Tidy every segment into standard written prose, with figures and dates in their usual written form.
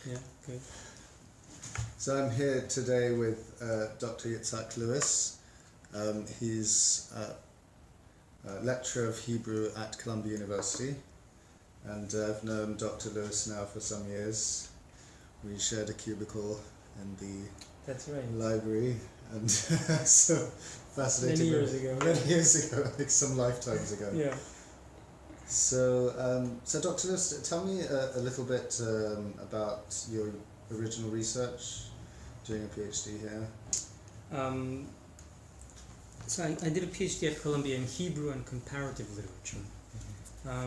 Yeah, good. So I'm here today with Dr. Yitzhak Lewis. He's a lecturer of Hebrew at Columbia University, and I've known Dr. Lewis now for some years. We shared a cubicle in the That's right. library, and so fascinating. Many years ago. Many years ago, like some lifetimes ago. Yeah. So, Dr. Lewis, tell me a little bit about your original research, doing a PhD here. So I did a PhD at Columbia in Hebrew and comparative literature.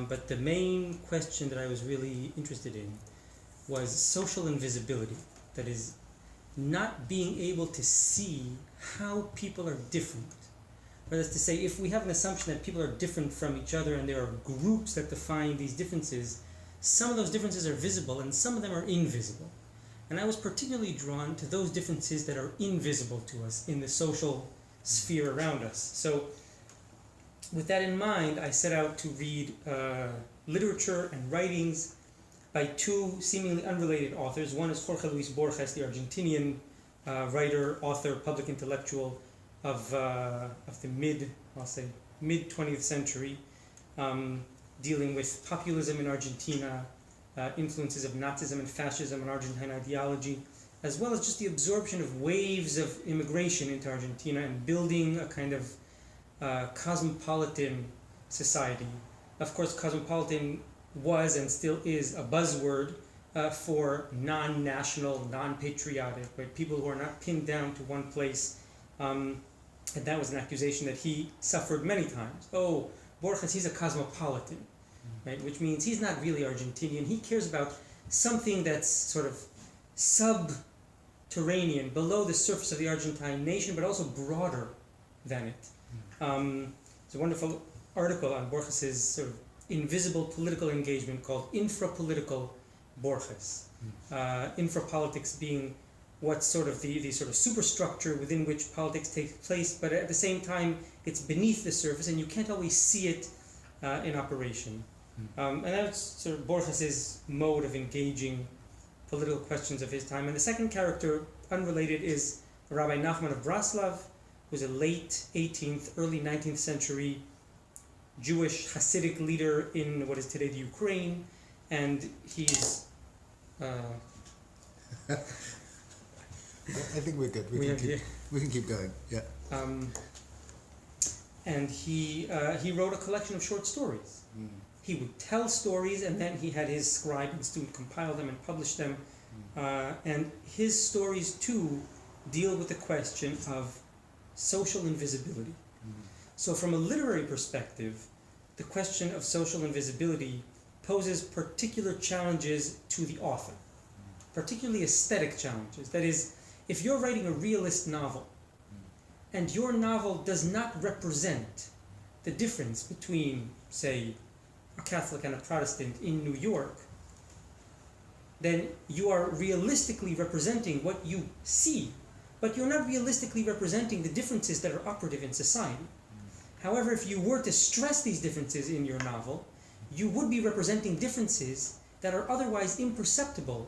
But the main question that I was really interested in was social invisibility. That is, not being able to see how people are different. That is to say, if we have an assumption that people are different from each other and there are groups that define these differences, some of those differences are visible and some of them are invisible. And I was particularly drawn to those differences that are invisible to us in the social sphere around us. So with that in mind, I set out to read literature and writings by two seemingly unrelated authors. One is Jorge Luis Borges, the Argentinian writer, author, public intellectual of the mid 20th century, dealing with populism in Argentina, influences of Nazism and fascism and Argentine ideology, as well as just the absorption of waves of immigration into Argentina and building a kind of cosmopolitan society. Of course, cosmopolitan was and still is a buzzword for non-national, non-patriotic, right? People who are not pinned down to one place. And that was an accusation that he suffered many times. Oh, Borges, he's a cosmopolitan, right? Which means he's not really Argentinian. He cares about something that's sort of subterranean, below the surface of the Argentine nation, but also broader than it. There's a wonderful article on Borges's sort of invisible political engagement called Infrapolitical Borges. Infrapolitics being what's sort of the sort of superstructure within which politics takes place, but at the same time it's beneath the surface and you can't always see it in operation. And that's sort of Borges's mode of engaging political questions of his time. And the second character, unrelated, is Rabbi Nachman of Braslav, who's a late 18th, early 19th century Jewish Hasidic leader in what is today the Ukraine, and he's I think we're good. We can keep going. Yeah. And he wrote a collection of short stories. He would tell stories, and then he had his scribe and student compile them and publish them. And his stories too deal with the question of social invisibility. So from a literary perspective, the question of social invisibility poses particular challenges to the author, particularly aesthetic challenges. That is, if you're writing a realist novel, and your novel does not represent the difference between, say, a Catholic and a Protestant in New York, then you are realistically representing what you see, but you're not realistically representing the differences that are operative in society. However, if you were to stress these differences in your novel, you would be representing differences that are otherwise imperceptible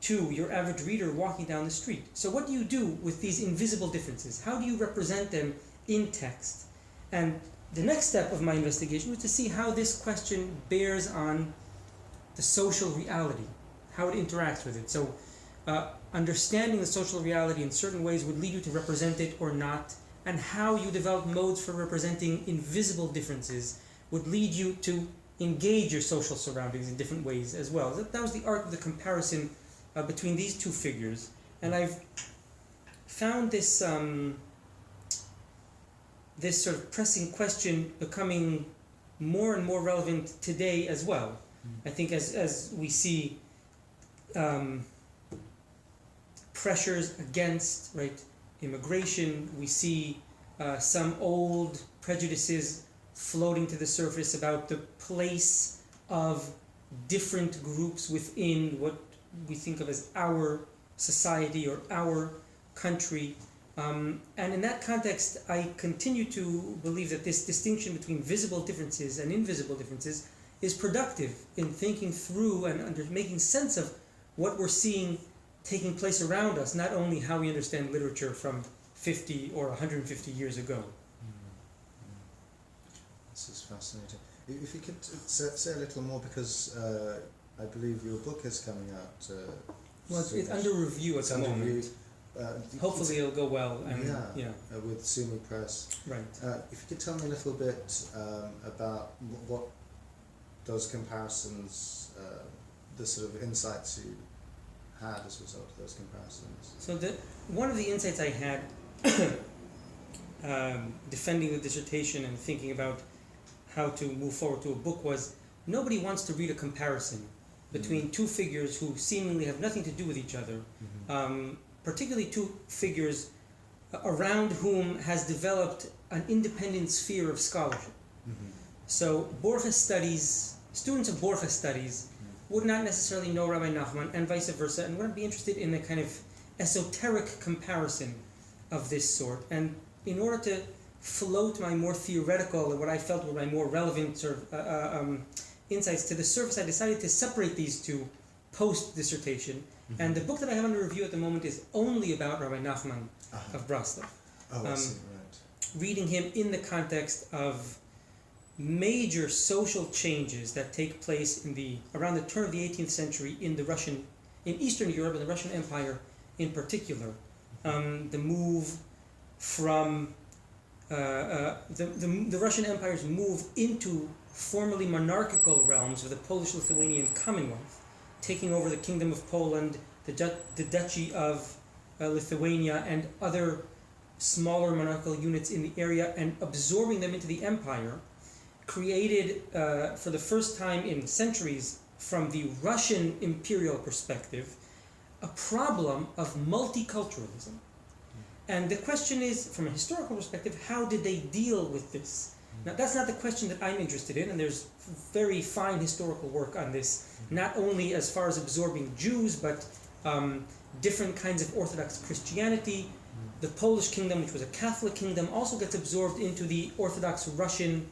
to your average reader walking down the street. So what do you do with these invisible differences? How do you represent them in text? And the next step of my investigation was to see how this question bears on the social reality, how it interacts with it. So understanding the social reality in certain ways would lead you to represent it or not, and how you develop modes for representing invisible differences would lead you to engage your social surroundings in different ways as well. That was the arc of the comparison between these two figures. And I've found this this sort of pressing question becoming more and more relevant today as well. I think as we see pressures against immigration, we see some old prejudices floating to the surface about the place of different groups within what we think of as our society or our country. And in that context, I continue to believe that this distinction between visible differences and invisible differences is productive in thinking through and making sense of what we're seeing taking place around us, not only how we understand literature from 50 or 150 years ago. This is fascinating. If you could say a little more, because I believe your book is coming out. Well, it's under review at the moment. Hopefully it'll go well. And, with Sumi Press. Right. If you could tell me a little bit about what those comparisons, the sort of insights you had as a result of those comparisons. So one of the insights I had defending the dissertation and thinking about how to move forward to a book was nobody wants to read a comparison between two figures who seemingly have nothing to do with each other, particularly two figures around whom has developed an independent sphere of scholarship. So Borges studies, students of Borges studies would not necessarily know Rabbi Nachman and vice versa, and wouldn't be interested in a kind of esoteric comparison of this sort. And in order to float my more theoretical and what I felt were my more relevant sort of insights to the surface, I decided to separate these two post-dissertation. And the book that I have under review at the moment is only about Rabbi Nachman of Braslav. I see, right. Reading him in the context of major social changes that take place around the turn of the 18th century in Eastern Europe and the Russian Empire in particular. The move from the Russian Empire's move into formerly monarchical realms of the Polish-Lithuanian Commonwealth, taking over the Kingdom of Poland, the Duchy of Lithuania, and other smaller monarchical units in the area, and absorbing them into the empire, created, for the first time in centuries, from the Russian imperial perspective, a problem of multiculturalism. And the question is, from a historical perspective, how did they deal with this? Now, that's not the question that I'm interested in, and there's very fine historical work on this, not only as far as absorbing Jews, but different kinds of Orthodox Christianity. The Polish kingdom, which was a Catholic kingdom, also gets absorbed into the Orthodox Russian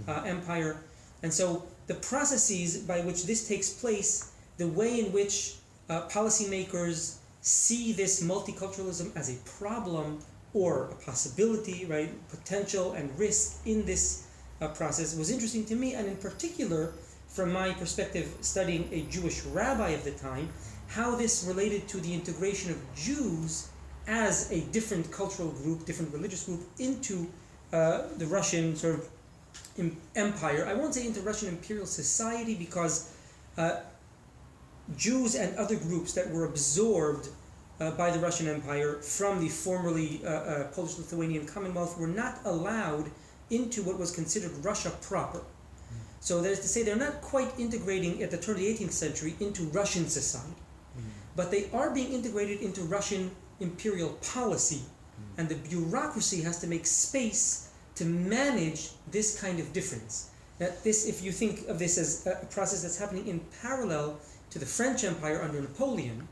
empire. And so the processes by which this takes place, the way in which policymakers see this multiculturalism as a problem or a possibility, potential and risk in this process was interesting to me, and in particular, from my perspective, studying a Jewish rabbi of the time, how this related to the integration of Jews as a different cultural group, different religious group, into the Russian sort of empire. I won't say into Russian imperial society, because Jews and other groups that were absorbed by the Russian Empire from the formerly Polish-Lithuanian Commonwealth were not allowed into what was considered Russia proper. So that is to say, they're not quite integrating at the turn of the 18th century into Russian society, but they are being integrated into Russian imperial policy, and the bureaucracy has to make space to manage this kind of difference. That this, if you think of this as a process that's happening in parallel to the French Empire under Napoleon,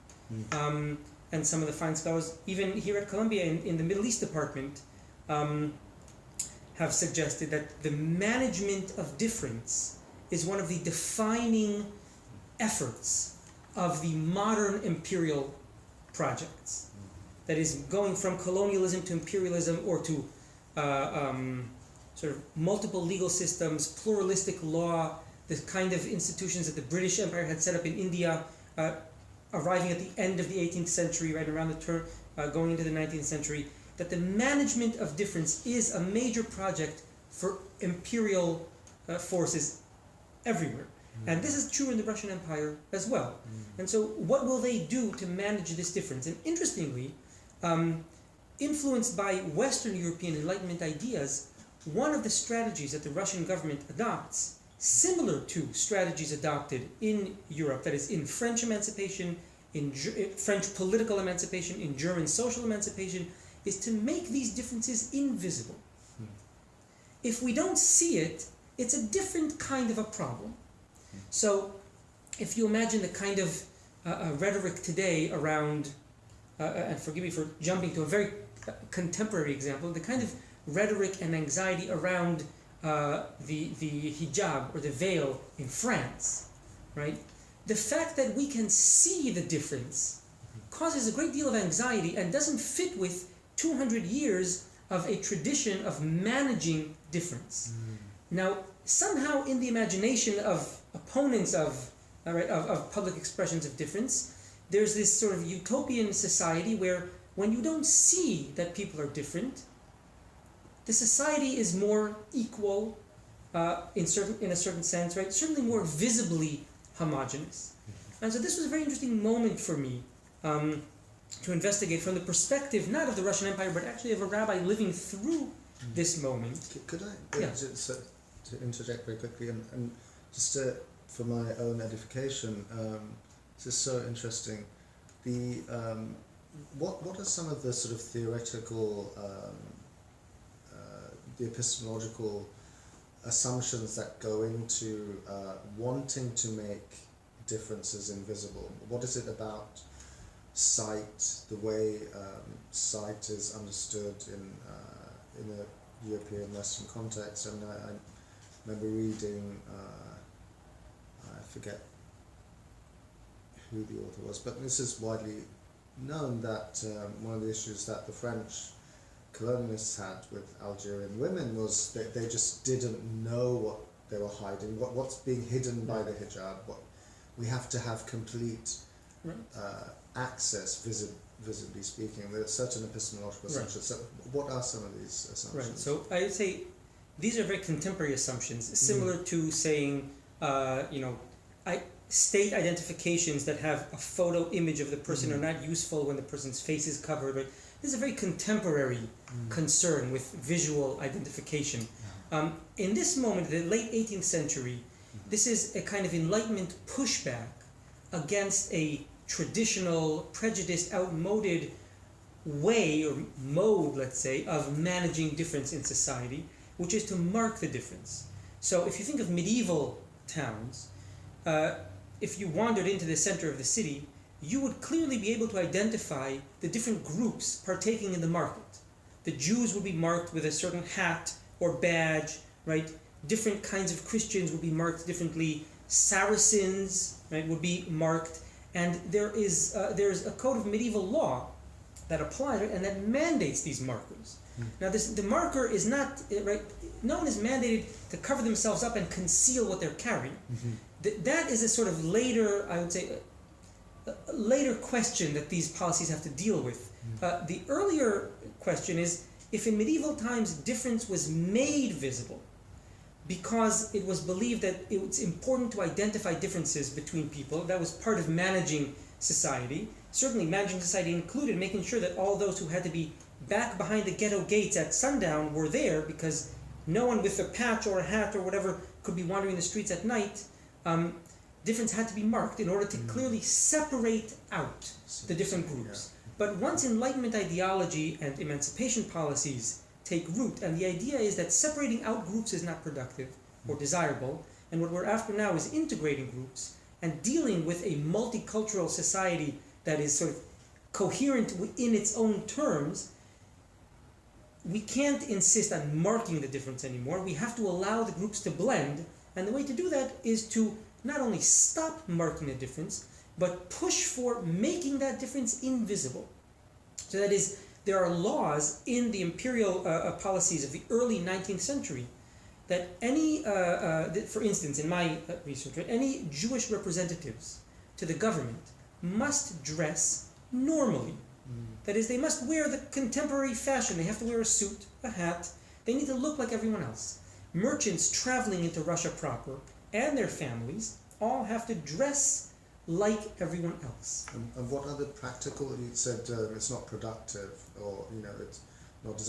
and some of the fine scholars, even here at Columbia in the Middle East department, have suggested that the management of difference is one of the defining efforts of the modern imperial projects. That is, going from colonialism to imperialism, or to sort of multiple legal systems, pluralistic law, the kind of institutions that the British Empire had set up in India, arriving at the end of the 18th century, right around the turn, going into the 19th century, that the management of difference is a major project for imperial forces everywhere. And this is true in the Russian Empire as well. And so what will they do to manage this difference? And interestingly, influenced by Western European Enlightenment ideas, one of the strategies that the Russian government adopts, similar to strategies adopted in Europe, that is, in French emancipation, in French political emancipation, in German social emancipation, is to make these differences invisible. If we don't see it, it's a different kind of a problem. So, if you imagine the kind of rhetoric today around, and forgive me for jumping to a very contemporary example, the kind of rhetoric and anxiety around the hijab or the veil in France, right? the fact that we can see the difference causes a great deal of anxiety and doesn't fit with 200 years of a tradition of managing difference. Now, somehow in the imagination of opponents of public expressions of difference, there's this sort of utopian society where when you don't see that people are different, the society is more equal in a certain sense, right? Certainly more visibly homogeneous. And so this was a very interesting moment for me to investigate from the perspective not of the Russian Empire, but actually of a rabbi living through this moment. Could I just to interject very quickly and just for my own edification? This is so interesting. What are some of the sort of theoretical, the epistemological assumptions that go into wanting to make differences invisible? What is it about sight, the way sight is understood in a European Western context? I mean, I remember reading, I forget who the author was, but this is widely known that one of the issues that the French colonialists had with Algerian women was that they just didn't know what they were hiding, what's being hidden by the hijab. We have to have complete access, visibly speaking. There are certain epistemological assumptions. So what are some of these assumptions? Right. So I would say these are very contemporary assumptions, similar to saying, state identifications that have a photo image of the person are not useful when the person's face is covered. Right? This is a very contemporary concern with visual identification. In this moment, the late 18th century, this is a kind of Enlightenment pushback against a traditional, prejudiced, outmoded way or mode, let's say, of managing difference in society, which is to mark the difference. So if you think of medieval towns, if you wandered into the center of the city, you would clearly be able to identify the different groups partaking in the market. The Jews would be marked with a certain hat or badge, right? Different kinds of Christians would be marked differently. Saracens, right, would be marked. And there's a code of medieval law that applies, right, and that mandates these markers. Now, the marker is not, right, no one is mandated to cover themselves up and conceal what they're carrying. That is a sort of later, I would say, a later question that these policies have to deal with. The earlier question is, if in medieval times difference was made visible because it was believed that it was important to identify differences between people, that was part of managing society. Certainly managing society included making sure that all those who had to be back behind the ghetto gates at sundown were there, because no one with a patch or a hat or whatever could be wandering the streets at night. Difference had to be marked in order to clearly separate out the different groups. But once Enlightenment ideology and emancipation policies take root, and the idea is that separating out groups is not productive or desirable, and what we're after now is integrating groups and dealing with a multicultural society that is sort of coherent in its own terms, we can't insist on marking the difference anymore. We have to allow the groups to blend, and the way to do that is to not only stop marking the difference, but push for making that difference invisible. So that is, there are laws in the imperial policies of the early 19th century that any, for instance, in my research, any Jewish representatives to the government must dress normally. That is, they must wear the contemporary fashion. They have to wear a suit, a hat. They need to look like everyone else. Merchants traveling into Russia proper and their families all have to dress like everyone else. And what are the practical? You said it's not productive, or it's not.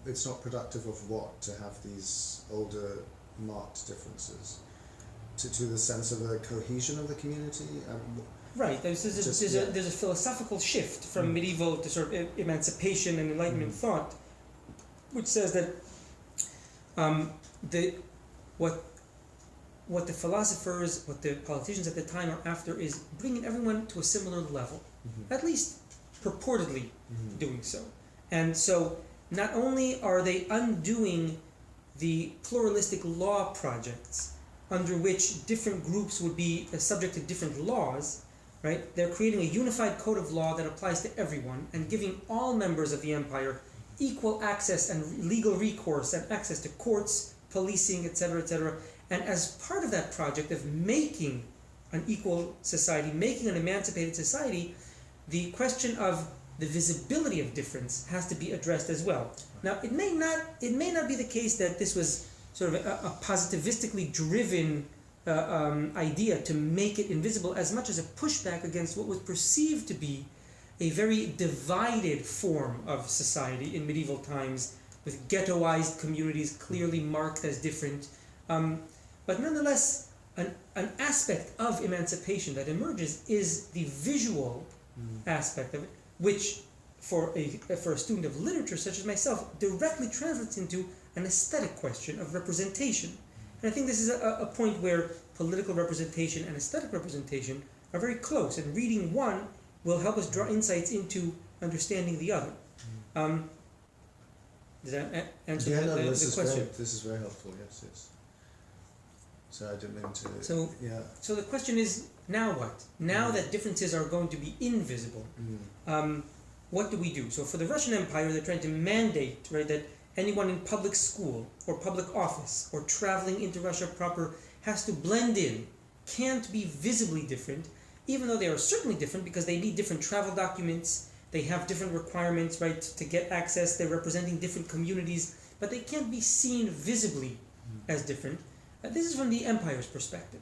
It's not productive of what to have these older marked differences to the sense of the cohesion of the community. Right. There's a philosophical shift from medieval to sort of emancipation and Enlightenment thought, which says that what the philosophers, what the politicians at the time are after is bringing everyone to a similar level, at least purportedly doing so. And so not only are they undoing the pluralistic law projects under which different groups would be subject to different laws, right? They're creating a unified code of law that applies to everyone and giving all members of the empire equal access and legal recourse and access to courts, policing, etc., etc. And as part of that project of making an equal society, making an emancipated society, the question of the visibility of difference has to be addressed as well. Now, it may not be the case that this was sort of a positivistically driven idea to make it invisible, as much as a pushback against what was perceived to be a very divided form of society in medieval times, with ghettoized communities clearly marked as different. But nonetheless, an aspect of emancipation that emerges is the visual aspect of it, which for a student of literature such as myself directly translates into an aesthetic question of representation. And I think this is a point where political representation and aesthetic representation are very close, and reading one will help us draw insights into understanding the other. Does that answer the question? This is very helpful, yes. So I didn't mean to... So the question is, now what? Now that differences are going to be invisible, what do we do? So for the Russian Empire, they're trying to mandate, right, that anyone in public school or public office or traveling into Russia proper has to blend in, can't be visibly different, even though they are certainly different because they need different travel documents, they have different requirements, right, to get access, they're representing different communities, but they can't be seen visibly as different. This is from the empire's perspective.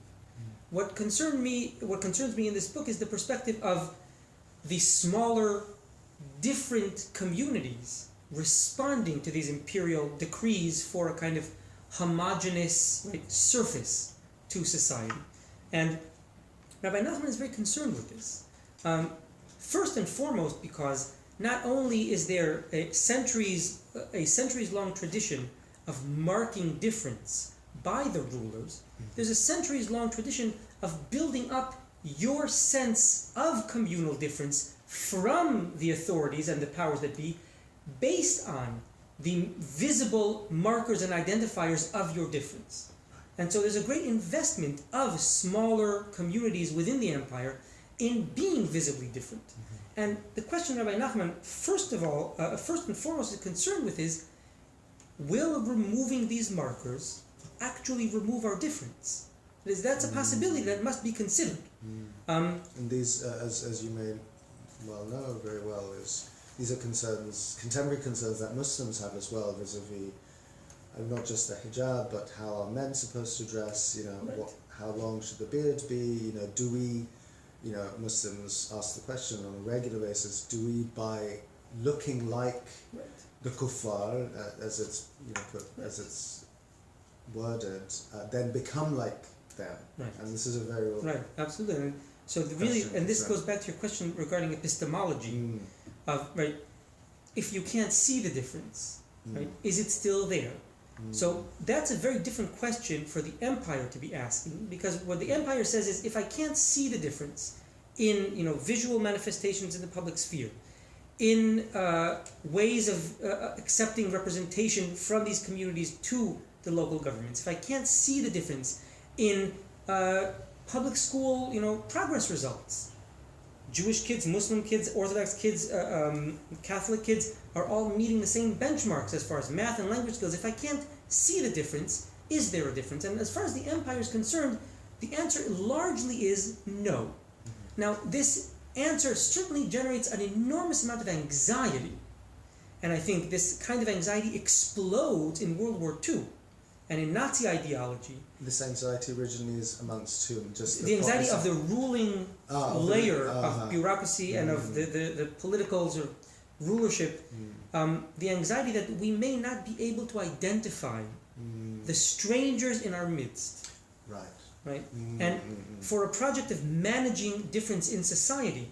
What concerns me in this book is the perspective of the smaller, different communities responding to these imperial decrees for a kind of homogeneous, right, surface to society. And Rabbi Nachman is very concerned with this. First and foremost because not only is there a centuries-long tradition of marking difference by the rulers, there's a centuries-long tradition of building up your sense of communal difference from the authorities and the powers that be, based on the visible markers and identifiers of your difference. And so there's a great investment of smaller communities within the empire in being visibly different. And the question Rabbi Nachman, first and foremost, is concerned with is, will removing these markers actually remove our difference? That's a possibility that must be considered. And these, as you may well know very well, these are contemporary concerns that Muslims have as well, vis-a-vis not just the hijab, but how are men supposed to dress? Right. How long should the beard be? Do we? Muslims ask the question on a regular basis: do we, by looking like the kuffar, as it's worded, then become like them? Right. And this is a very right, absolutely. So this goes back to your question regarding epistemology. Right, if you can't see the difference, right, is it still there? So that's a very different question for the empire to be asking, because what the empire says is, if I can't see the difference in visual manifestations in the public sphere, in ways of accepting representation from these communities to the local governments, if I can't see the difference in public school, progress results, Jewish kids, Muslim kids, Orthodox kids, Catholic kids are all meeting the same benchmarks as far as math and language skills. If I can't see the difference, is there a difference? And as far as the empire is concerned, the answer largely is no. Now, this answer certainly generates an enormous amount of anxiety. And I think this kind of anxiety explodes in World War II. And in Nazi ideology... This anxiety originally is amongst whom? Just the anxiety of the ruling layer of bureaucracy and of the political sort of rulership. The anxiety that we may not be able to identify the strangers in our midst. Right? And for a project of managing difference in society,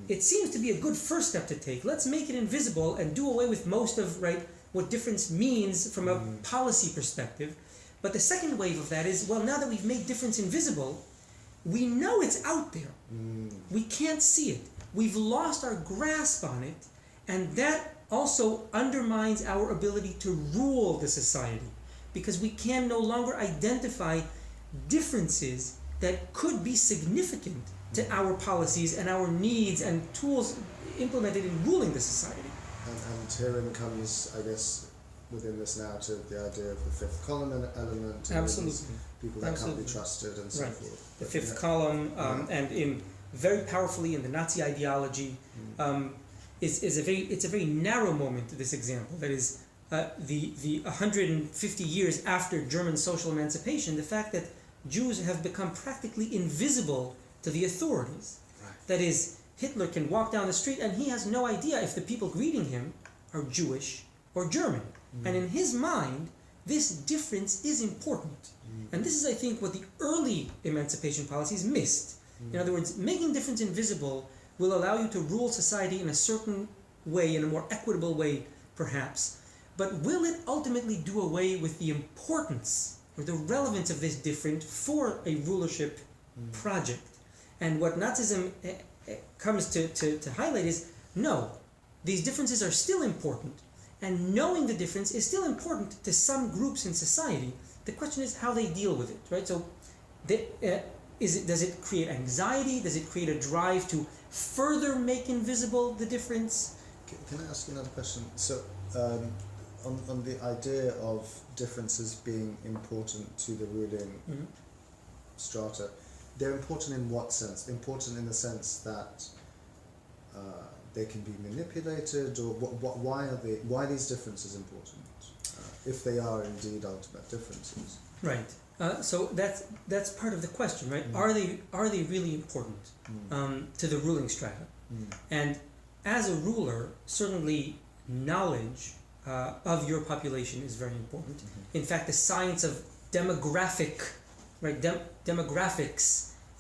it seems to be a good first step to take. Let's make it invisible and do away with most of what difference means from a policy perspective. But the second wave of that is, well, now that we've made difference invisible, we know it's out there. We can't see it. We've lost our grasp on it, and that also undermines our ability to rule the society, because we can no longer identify differences that could be significant to our policies and our needs and tools implemented in ruling the society. And herein comes, I guess, within this narrative, the idea of the fifth column element. Absolutely. People that can't be trusted and so forth. The fifth column, and in very powerfully in the Nazi ideology, it's a very narrow moment to this example. That is, the 150 years after German social emancipation, the fact that Jews have become practically invisible to the authorities. Right. That is, Hitler can walk down the street and he has no idea if the people greeting him are Jewish or German. And in his mind, this difference is important. And this is, I think, what the early emancipation policies missed. In other words, making difference invisible will allow you to rule society in a certain way, in a more equitable way, perhaps. But will it ultimately do away with the importance or the relevance of this difference for a rulership project? And what Nazism comes to highlight is, no, these differences are still important. And knowing the difference is still important to some groups in society. The question is how they deal with it, right? So, does it create anxiety? Does it create a drive to further make invisible the difference? Can I ask you another question? So, on the idea of differences being important to the ruling strata, they're important in what sense? Important in the sense that they can be manipulated, or why are these differences important, if they are indeed ultimate differences? Right. So that's part of the question, right? Are they really important to the ruling strata? And as a ruler, certainly knowledge of your population is very important. In fact, the science of demographics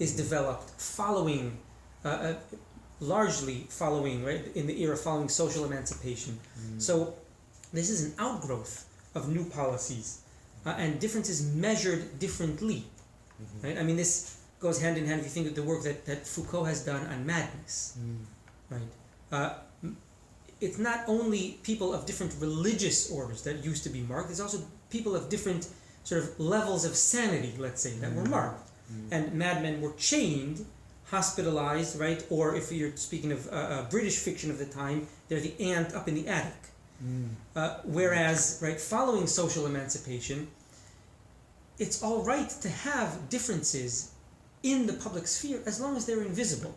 is developed following. Largely following, right, in the era following social emancipation. So this is an outgrowth of new policies, and differences measured differently, right? I mean, this goes hand in hand if you think of the work that Foucault has done on madness, right? It's not only people of different religious orders that used to be marked, it's also people of different sort of levels of sanity, let's say, that were marked. And madmen were chained, hospitalized, right? Or if you're speaking of British fiction of the time, they're the ant up in the attic. Whereas, right, following social emancipation, it's all right to have differences in the public sphere as long as they're invisible.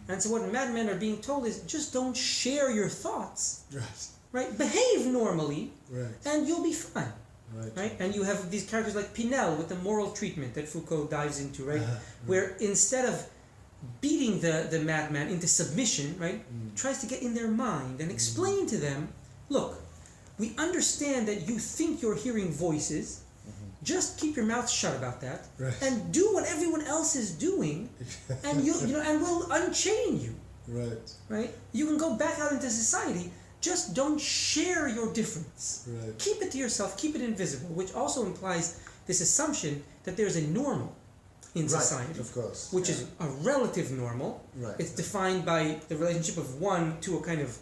And so what madmen are being told is just don't share your thoughts. Right? Behave normally, and you'll be fine. Right? And you have these characters like Pinel with the moral treatment that Foucault dives into, right? Where instead of beating the madman into submission, right, tries to get in their mind and explain to them, look, we understand that you think you're hearing voices, just keep your mouth shut about that, and do what everyone else is doing, and and we'll unchain you. Right? You can go back out into society, just don't share your difference. Keep it to yourself, keep it invisible, which also implies this assumption that there's a normal in society, of course, which is a relative normal. It's defined by the relationship of one to a kind of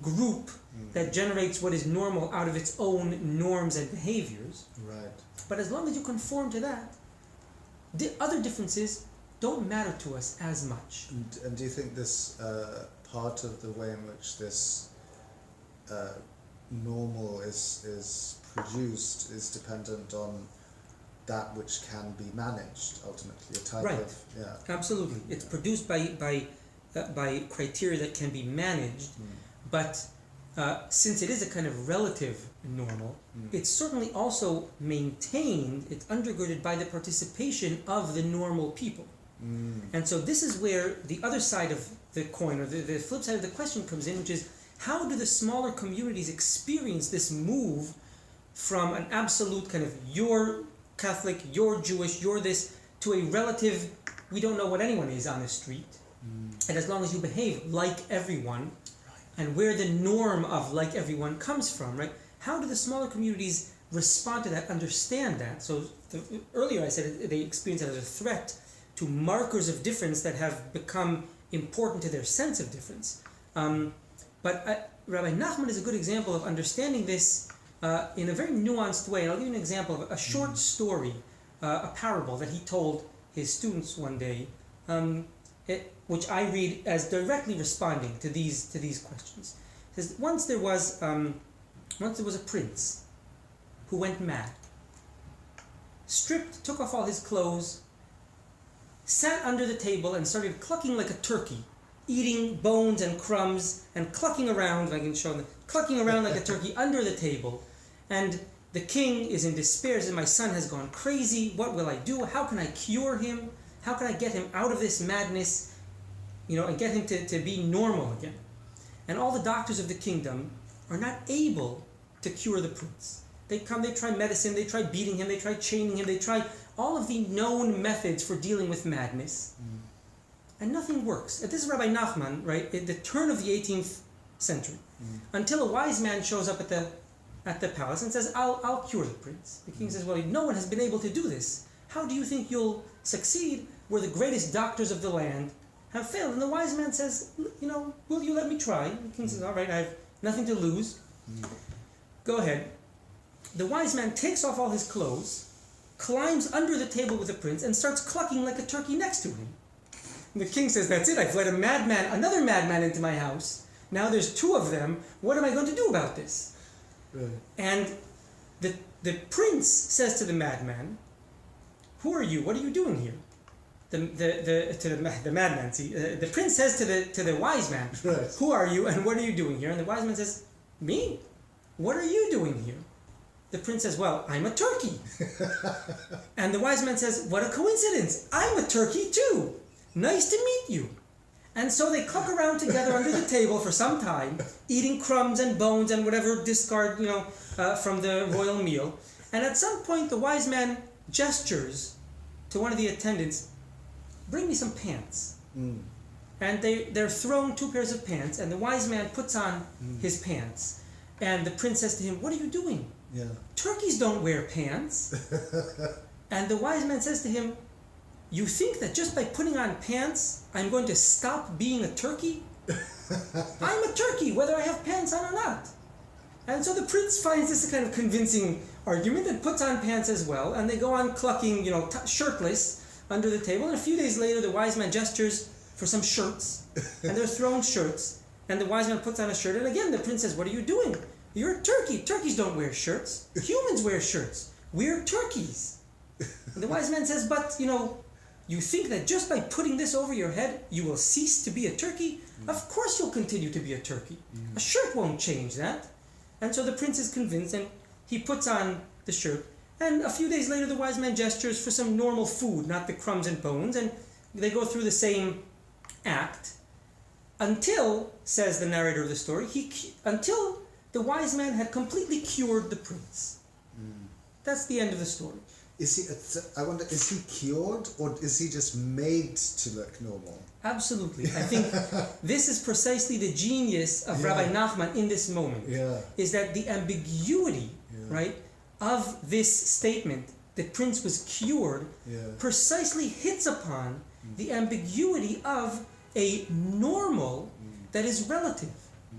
group that generates what is normal out of its own norms and behaviors. But as long as you conform to that, the other differences don't matter to us as much. And do you think this part of the way in which this normal is produced is dependent on that which can be managed ultimately, a type of Absolutely, it's produced by criteria that can be managed, but since it is a kind of relative normal, it's certainly also maintained, it's undergirded by the participation of the normal people. And so this is where the other side of the coin, or the flip side of the question comes in, which is how do the smaller communities experience this move from an absolute kind of you're Catholic, you're Jewish, you're this, to a relative, we don't know what anyone is on the street. And as long as you behave like everyone, and where the norm of like everyone comes from, right? How do the smaller communities respond to that, understand that? So earlier I said they experience it as a threat to markers of difference that have become important to their sense of difference. But Rabbi Nachman is a good example of understanding this in a very nuanced way. And I'll give you an example of a short story a parable that he told his students one day, which I read as directly responding to these questions. It says, once there was a prince who went mad, stripped, took off all his clothes, sat under the table and started clucking like a turkey, eating bones and crumbs and clucking around, if I can show them, clucking around like a turkey under the table. And the king is in despair, says, my son has gone crazy, what will I do? How can I cure him? How can I get him out of this madness, and get him to be normal again? And all the doctors of the kingdom are not able to cure the prince. They come, they try medicine, they try beating him, they try chaining him, they try all of the known methods for dealing with madness. And nothing works. This is Rabbi Nachman, right, at the turn of the 18th century. Until a wise man shows up at the palace and says, I'll cure the prince. The king says, well, no one has been able to do this. How do you think you'll succeed where the greatest doctors of the land have failed? And the wise man says, will you let me try? And the king says, all right, I have nothing to lose. Go ahead. The wise man takes off all his clothes, climbs under the table with the prince, and starts clucking like a turkey next to him. And the king says, that's it, I've let another madman into my house. Now there's two of them. What am I going to do about this? Right. And the prince says to the madman, who are you? What are you doing here? The madman, see, the prince says to the wise man, right, who are you and what are you doing here? And the wise man says, me? What are you doing here? The prince says, well, I'm a turkey. And the wise man says, what a coincidence. I'm a turkey too. Nice to meet you. And so they cluck around together under the table for some time, eating crumbs and bones and whatever discard, from the royal meal. And at some point, the wise man gestures to one of the attendants, bring me some pants. And they're thrown 2 pairs of pants, and the wise man puts on his pants. And the prince says to him, what are you doing? Yeah. Turkeys don't wear pants. And the wise man says to him, you think that just by putting on pants, I'm going to stop being a turkey? I'm a turkey, whether I have pants on or not. And so the prince finds this a kind of convincing argument and puts on pants as well. And they go on clucking, shirtless under the table. And a few days later, the wise man gestures for some shirts. And they're thrown shirts. And the wise man puts on a shirt. And again, the prince says, what are you doing? You're a turkey. Turkeys don't wear shirts. Humans wear shirts. We're turkeys. And the wise man says, but, you think that just by putting this over your head, you will cease to be a turkey? Of course you'll continue to be a turkey. A shirt won't change that. And so the prince is convinced, and he puts on the shirt. And a few days later, the wise man gestures for some normal food, not the crumbs and bones. And they go through the same act until, says the narrator of the story, until the wise man had completely cured the prince. That's the end of the story. I wonder, is he cured or is he just made to look normal? Absolutely. I think this is precisely the genius of Rabbi Nachman in this moment. Is that the ambiguity, right, of this statement, the prince was cured, precisely hits upon the ambiguity of a normal that is relative,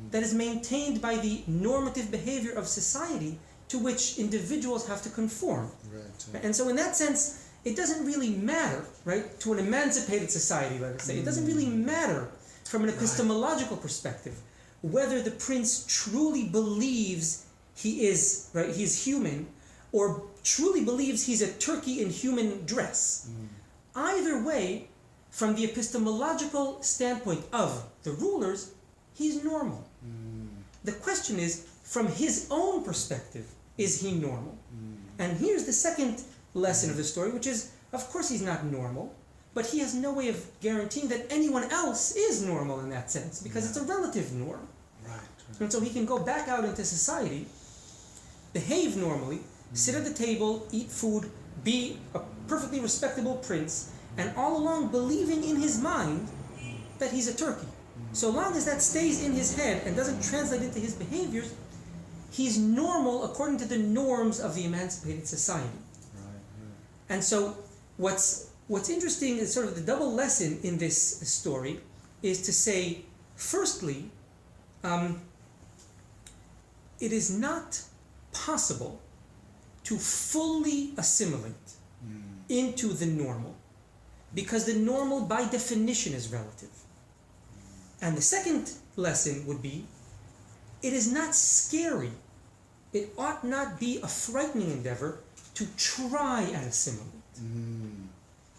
that is maintained by the normative behavior of society to which individuals have to conform. Right. And so in that sense, it doesn't really matter, right, to an emancipated society, let us say. It doesn't really matter from an epistemological perspective whether the prince truly believes he is, right, he's human, or truly believes he's a turkey in human dress. Either way, from the epistemological standpoint of the rulers, he's normal. The question is, from his own perspective, is he normal? And here's the second lesson of the story, which is, of course he's not normal, but he has no way of guaranteeing that anyone else is normal in that sense, because it's a relative norm. Right. And so he can go back out into society, behave normally, sit at the table, eat food, be a perfectly respectable prince, and all along believing in his mind that he's a turkey. So long as that stays in his head and doesn't translate into his behaviors, he's normal according to the norms of the emancipated society. And so what's interesting is sort of the double lesson in this story is to say, firstly, it is not possible to fully assimilate into the normal. Because the normal, by definition, is relative. And the second lesson would be, it is not scary. It ought not be a frightening endeavor to try and assimilate.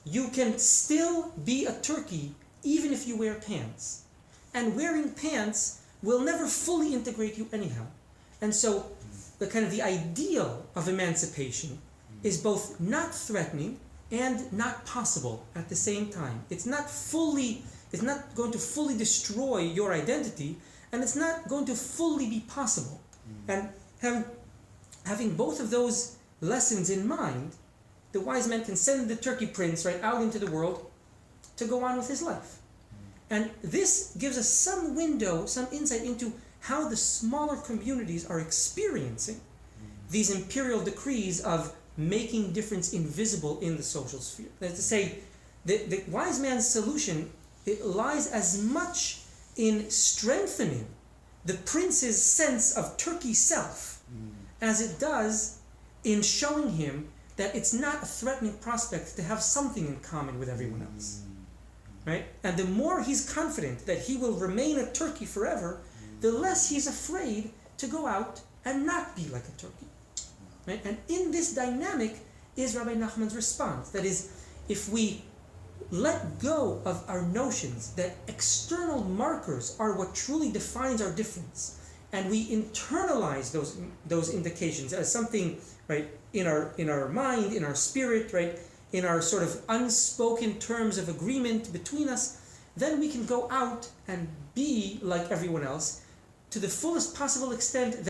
You can still be a turkey even if you wear pants. And wearing pants will never fully integrate you anyhow. And so the ideal of emancipation is both not threatening and not possible at the same time. It's not going to fully destroy your identity, and it's not going to fully be possible. And having both of those lessons in mind, the wise man can send the turkey prince right out into the world to go on with his life. And this gives us some window, some insight into how the smaller communities are experiencing these imperial decrees of making difference invisible in the social sphere. That is to say, the wise man's solution, it lies as much in strengthening the prince's sense of turkey self as it does in showing him that it's not a threatening prospect to have something in common with everyone else. Right? And the more he's confident that he will remain a turkey forever, the less he's afraid to go out and not be like a turkey. Right? And in this dynamic is Rabbi Nachman's response. That is, if we let go of our notions that external markers are what truly defines our difference, and we internalize those indications as something, right, in our mind, in our spirit, right, in our sort of unspoken terms of agreement between us, then we can go out and be like everyone else to the fullest possible extent